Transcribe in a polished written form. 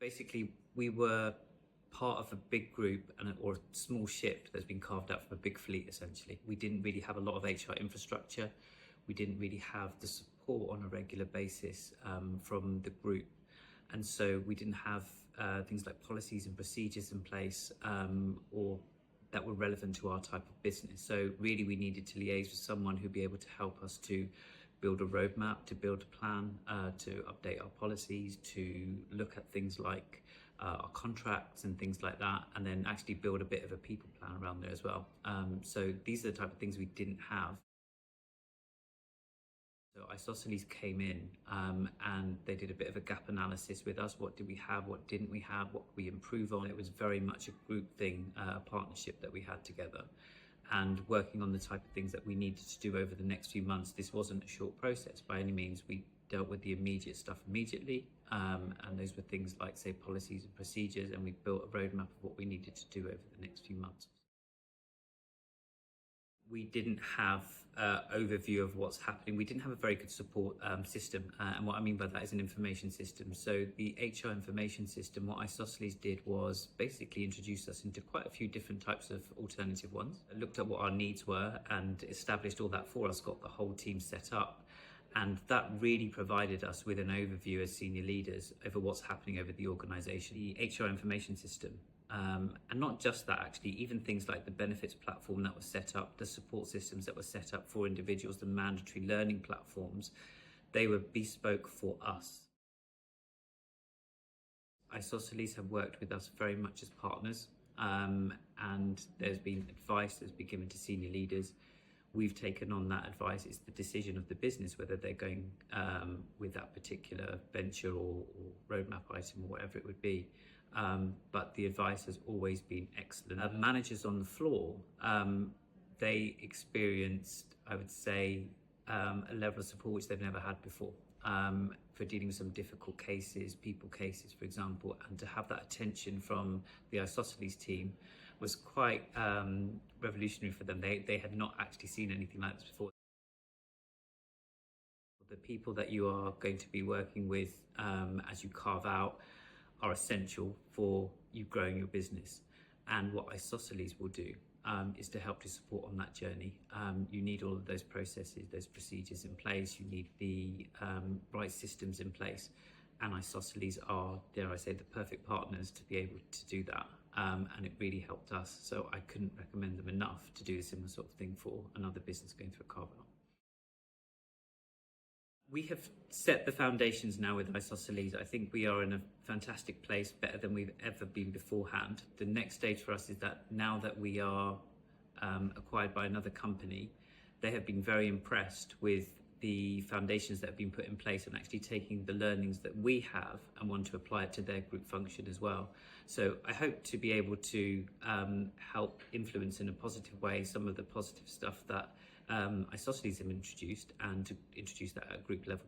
Basically, we were part of a big group or a small ship that's been carved out from a big fleet, essentially. We didn't really have a lot of HR infrastructure. We didn't really have the support on a regular basis from the group. And so we didn't have things like policies and procedures in place or that were relevant to our type of business. So really we needed to liaise with someone who'd be able to help us to build a roadmap, to build a plan, to update our policies, to look at things like our contracts and things like that, and then actually build a bit of a people plan around there as well. So these are the type of things we didn't have. So Isosceles came in and they did a bit of a gap analysis with us. What did we have? What didn't we have? What could we improve on? It was very much a group thing, a partnership that we had together, and working on the type of things that we needed to do over the next few months. This wasn't a short process by any means. We dealt with the immediate stuff immediately, and those were things like, say, policies and procedures, and we built a roadmap of what we needed to do over the next few months. We didn't have overview of what's happening. We didn't have a very good support system, and what I mean by that is an information system. So the HR information system, what Isosceles did was basically introduce us into quite a few different types of alternative ones. Looked at what our needs were and established all that for us, got the whole team set up. And that really provided us with an overview as senior leaders over what's happening over the organisation. The HR information system, and not just that actually, even things like the benefits platform that was set up, the support systems that were set up for individuals, the mandatory learning platforms, they were bespoke for us. Isosceles have worked with us very much as partners, and there's been advice that's been given to senior leaders. We've taken on that advice. It's the decision of the business whether they're going with that particular venture or roadmap item or whatever it would be. But the advice has always been excellent. Managers on the floor, they experienced, I would say, a level of support which they've never had before for dealing with some difficult cases, people cases, for example, and to have that attention from the Isosceles team was quite revolutionary for them. They had not actually seen anything like this before. The people that you are going to be working with as you carve out are essential for you growing your business. And what Isosceles will do is to help to support on that journey. You need all of those processes, those procedures in place. You need the right systems in place. And Isosceles are, dare I say, the perfect partners to be able to do that. And it really helped us. So I couldn't recommend them enough to do a similar sort of thing for another business going through a carve-out. We have set the foundations now with Isosceles. I think we are in a fantastic place, better than we've ever been beforehand. The next stage for us is that now that we are acquired by another company, they have been very impressed with the foundations that have been put in place and actually taking the learnings that we have and want to apply it to their group function as well. So I hope to be able to help influence in a positive way some of the positive stuff that Isosceles have introduced, and to introduce that at a group level.